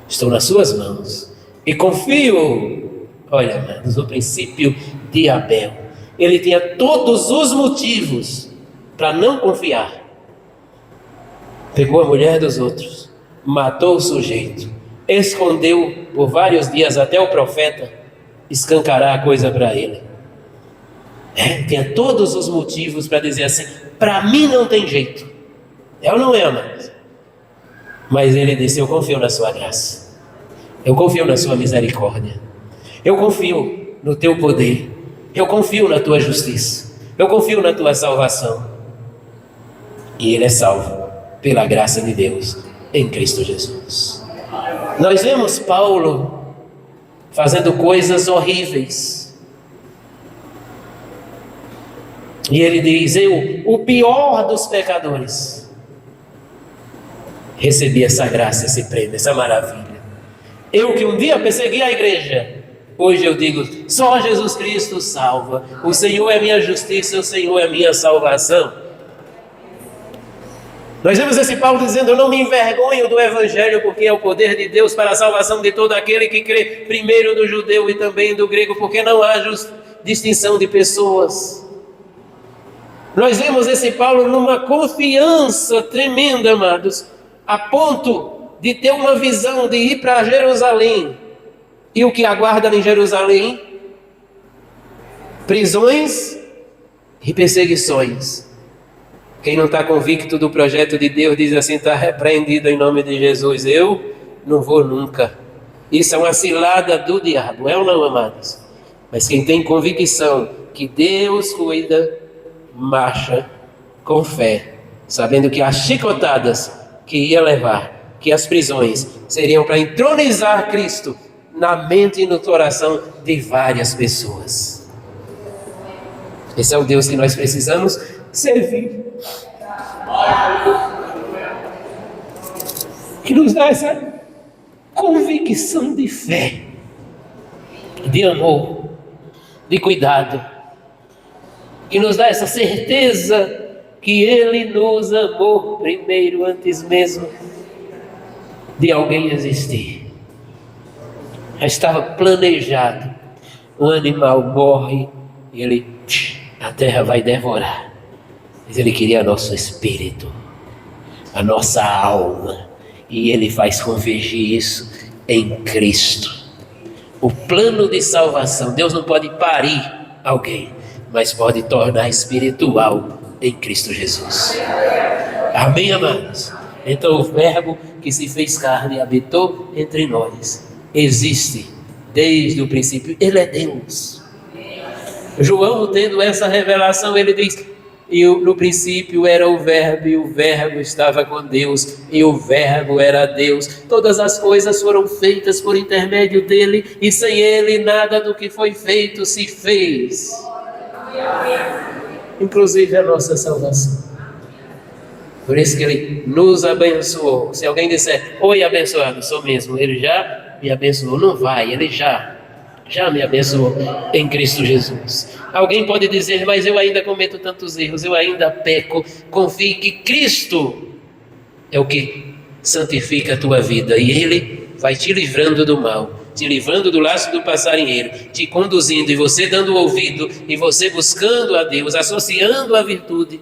Estou nas suas mãos. E confio, olha, amados, no princípio de Abel. Ele tinha todos os motivos para não confiar. Pegou a mulher dos outros, matou o sujeito, escondeu por vários dias até o profeta escancarar a coisa para ele. Tinha todos os motivos para dizer assim, para mim não tem jeito. É ou não é, amados? Mas ele disse, eu confio na sua graça. Eu confio na sua misericórdia. Eu confio no teu poder. Eu confio na tua justiça. Eu confio na tua salvação. E ele é salvo pela graça de Deus em Cristo Jesus. Nós vemos Paulo fazendo coisas horríveis. E ele diz, eu, o pior dos pecadores, recebi essa graça, esse prêmio, essa maravilha. Eu que um dia persegui a igreja, hoje eu digo, só Jesus Cristo salva. O Senhor é minha justiça, o Senhor é minha salvação. Nós vemos esse Paulo dizendo, eu não me envergonho do Evangelho, porque é o poder de Deus para a salvação de todo aquele que crê, primeiro do judeu e também do grego, porque não há distinção de pessoas. Nós vemos esse Paulo numa confiança tremenda, amados, a ponto de ter uma visão de ir para Jerusalém. E o que aguarda em Jerusalém? Prisões e perseguições. Quem não está convicto do projeto de Deus diz assim, está repreendido em nome de Jesus. Eu não vou nunca. Isso é uma cilada do diabo, é ou não, amados? Mas quem tem convicção que Deus cuida, marcha com fé, sabendo que as chicotadas que ia levar, que as prisões seriam para entronizar Cristo na mente e no coração de várias pessoas. Esse é o Deus que nós precisamos servir. Que nos dá essa convicção de fé, de amor, de cuidado, que nos dá essa certeza que Ele nos amou primeiro, antes mesmo de alguém existir. Já estava planejado. Um animal morre e a terra vai devorar. Mas Ele queria nosso espírito, a nossa alma. E Ele faz convergir isso em Cristo. O plano de salvação, Deus não pode parir alguém, mas pode tornar espiritual em Cristo Jesus. Amém, amados? Então o verbo que se fez carne e habitou entre nós existe desde o princípio. Ele é Deus. João, tendo essa revelação, ele diz, E no princípio era o Verbo, e o Verbo estava com Deus, e o Verbo era Deus. Todas as coisas foram feitas por intermédio dele, e sem ele nada do que foi feito se fez. Inclusive a nossa salvação. Por isso que ele nos abençoou. Se alguém disser, oi abençoado, sou mesmo, ele já me abençoou. Não vai, ele já me abençoou em Cristo Jesus. Alguém pode dizer, mas eu ainda cometo tantos erros, eu ainda peco. Confie que Cristo é o que santifica a tua vida, e Ele vai te livrando do mal, te livrando do laço do passarinheiro, te conduzindo, e você dando ouvido, e você buscando a Deus, associando a virtude,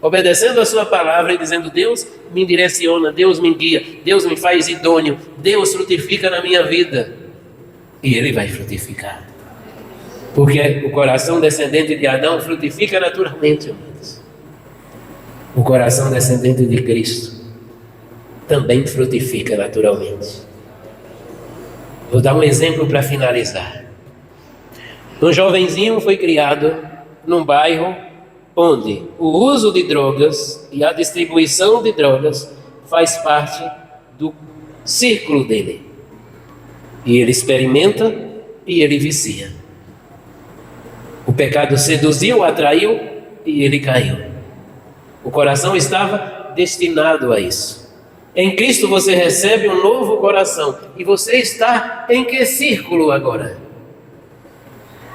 obedecendo a sua palavra e dizendo, Deus me direciona, Deus me guia, Deus me faz idôneo, Deus frutifica na minha vida. E ele vai frutificar. Porque o coração descendente de Adão frutifica naturalmente, amados. O coração descendente de Cristo também frutifica naturalmente. Vou dar um exemplo para finalizar. Um jovenzinho foi criado num bairro onde o uso de drogas e a distribuição de drogas faz parte do círculo dele. E ele experimenta e ele vicia. O pecado seduziu, atraiu e ele caiu. O coração estava destinado a isso. Em Cristo você recebe um novo coração. E você está em que círculo agora?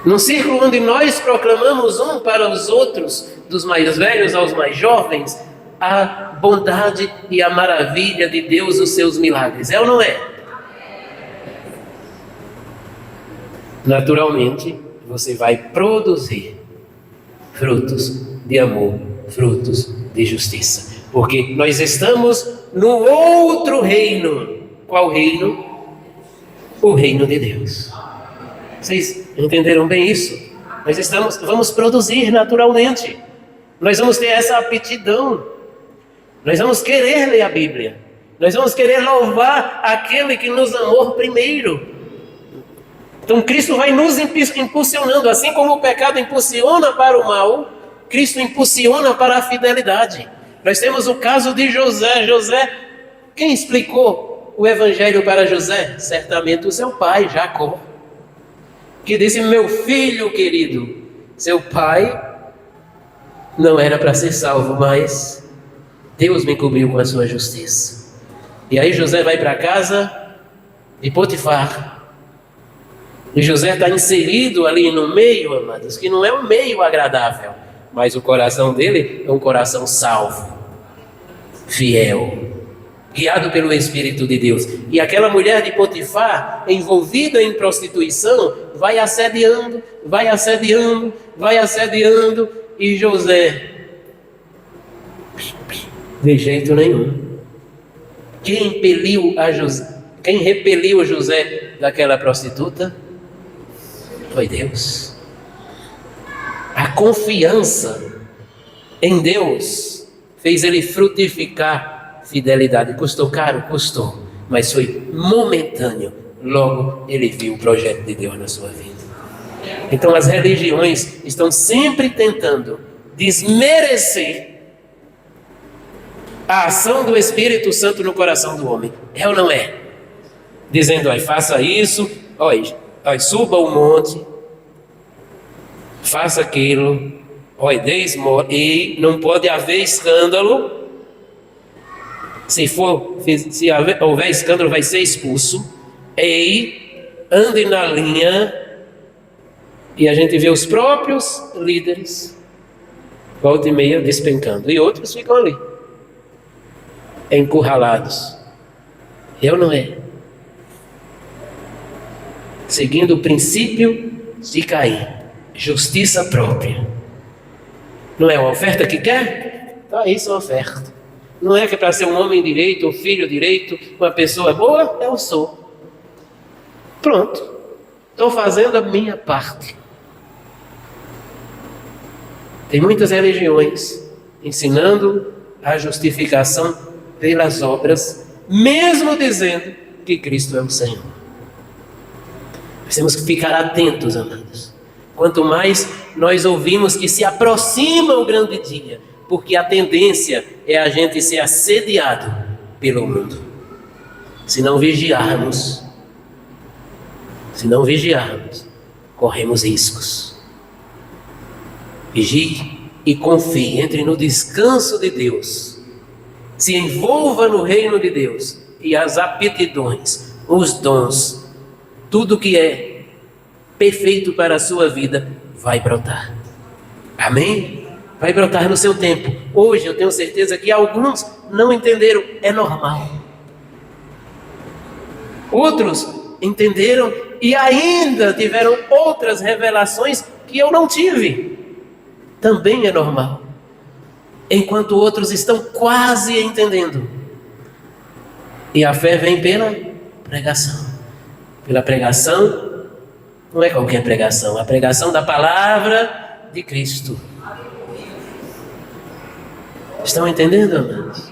Num círculo onde nós proclamamos um para os outros, dos mais velhos aos mais jovens, a bondade e a maravilha de Deus, os seus milagres. É ou não é? Naturalmente, você vai produzir frutos de amor, frutos de justiça. Porque nós estamos no outro reino. Qual reino? O reino de Deus. Vocês entenderam bem isso? Vamos produzir naturalmente. Nós vamos ter essa aptidão. Nós vamos querer ler a Bíblia. Nós vamos querer louvar aquele que nos amou primeiro. Então Cristo vai nos impulsionando, assim como o pecado impulsiona para o mal, Cristo impulsiona para a fidelidade. Nós temos o caso de José. José, quem explicou o evangelho para José? Certamente o seu pai, Jacó, que disse, meu filho querido, seu pai não era para ser salvo, mas Deus me cobriu com a sua justiça. E aí José vai para a casa de Potifar. E José está inserido ali no meio, amados, que não é um meio agradável, mas o coração dele é um coração salvo, fiel, guiado pelo Espírito de Deus. E aquela mulher de Potifar, envolvida em prostituição, vai assediando, e José, de jeito nenhum. Quem repeliu José daquela prostituta? Foi Deus. A confiança em Deus fez ele frutificar fidelidade. Custou caro? Custou, mas foi momentâneo. Logo ele viu o projeto de Deus na sua vida. Então as religiões estão sempre tentando desmerecer a ação do Espírito Santo no coração do homem. É ou não é? Dizendo, faça isso, suba o monte, faça aquilo, e não pode haver escândalo. Se houver escândalo, vai ser expulso. Ande na linha. E a gente vê os próprios líderes, volta e meia, despencando. E outros ficam ali, encurralados. É ou não é? Seguindo o princípio de Caim, justiça própria. Não é uma oferta que quer? Então isso é uma oferta. Não é que é para ser um homem direito, um filho direito, uma pessoa boa? Eu sou. Pronto. Estou fazendo a minha parte. Tem muitas religiões ensinando a justificação pelas obras, mesmo dizendo que Cristo é o Senhor. Nós temos que ficar atentos, amados. Quanto mais nós ouvimos que se aproxima o grande dia, porque a tendência é a gente ser assediado pelo mundo. Se não vigiarmos, corremos riscos. Vigie e confie, entre no descanso de Deus, se envolva no reino de Deus, e as aptidões, os dons, tudo que é perfeito para a sua vida vai brotar. Amém? Vai brotar no seu tempo. Hoje eu tenho certeza que alguns não entenderam, é normal. Outros entenderam e ainda tiveram outras revelações que eu não tive. Também é normal. Enquanto outros estão quase entendendo. E a fé vem pela pregação. Pela pregação, não é qualquer pregação, a pregação da palavra de Cristo. Estão entendendo, amados?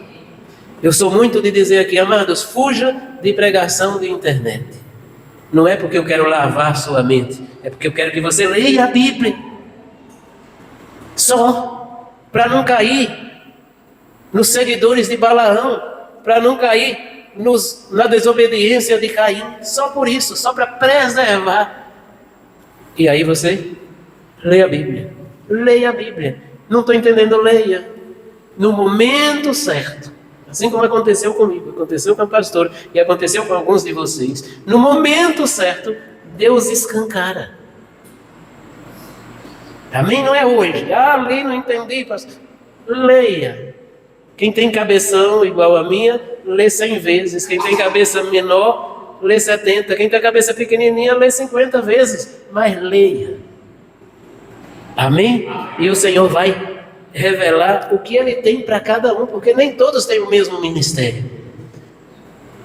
Eu sou muito de dizer aqui, amados, fuja de pregação de internet. Não é porque eu quero lavar sua mente, é porque eu quero que você leia a Bíblia. Só para não cair nos seguidores de Balaão, para não cair na desobediência de Caim. Só por isso, só para preservar. E aí você lê a Bíblia. Leia a Bíblia. Não estou entendendo, leia. No momento certo. Assim como aconteceu comigo, aconteceu com a pastora e aconteceu com alguns de vocês. No momento certo, Deus escancara. Amém? Não é hoje. Li, não entendi, pastor. Leia. Quem tem cabeção igual a minha, lê 100 vezes. Quem tem cabeça menor, lê 70. Quem tem cabeça pequenininha, lê 50 vezes. Mas leia. Amém? E o Senhor vai revelar o que Ele tem para cada um, porque nem todos têm o mesmo ministério,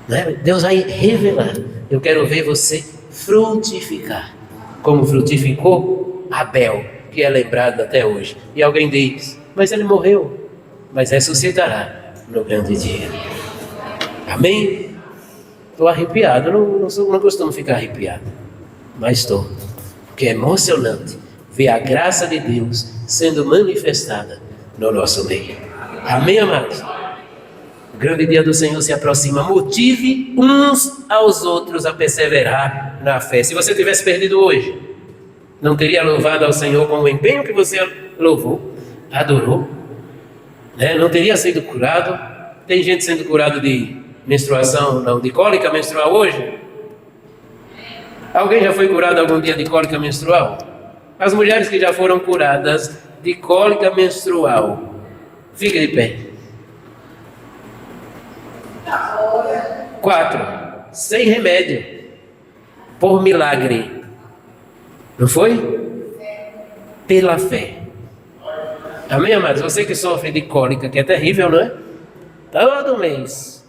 né? Deus vai revelar. Eu quero ver você frutificar, como frutificou Abel, que é lembrado até hoje. E alguém diz, mas ele morreu, mas ressuscitará no grande dia. Amém? Estou arrepiado, não costumo ficar arrepiado, mas estou, porque é emocionante ver a graça de Deus sendo manifestada no nosso meio. Amém, amados? O grande dia do Senhor se aproxima. Motive uns aos outros a perseverar na fé. Se você tivesse perdido hoje, não teria louvado ao Senhor com o empenho que você louvou, adorou, né? Não teria sido curado. Tem gente sendo curado de menstruação, não, de cólica menstrual hoje? Alguém já foi curado algum dia de cólica menstrual? As mulheres que já foram curadas de cólica menstrual, fica de pé. 4, sem remédio, por milagre. Não foi? Pela fé. Amém, amados? Você que sofre de cólica, que é terrível, não é? Todo mês.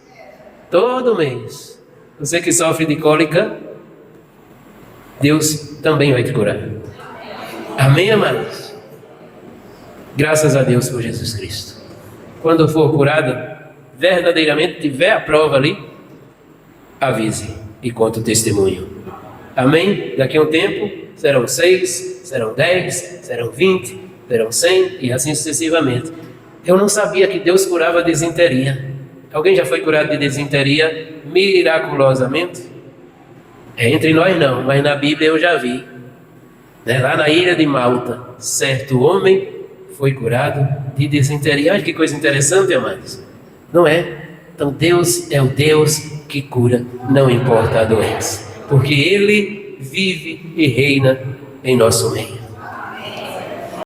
Você que sofre de cólica, Deus também vai te curar. Amém, amados? Graças a Deus por Jesus Cristo. Quando for curada, verdadeiramente tiver a prova ali, avise e conte o testemunho. Amém? Daqui a um tempo, serão 6, serão 10, serão 20, serão 100 e assim sucessivamente. Eu não sabia que Deus curava desinteria. Alguém já foi curado de desinteria miraculosamente? Entre nós não, mas na Bíblia eu já vi. Lá na ilha de Malta, certo homem foi curado de desinteria. Olha que coisa interessante, amados. Não é? Então Deus é o Deus que cura, não importa a doença, porque Ele vive e reina em nosso meio.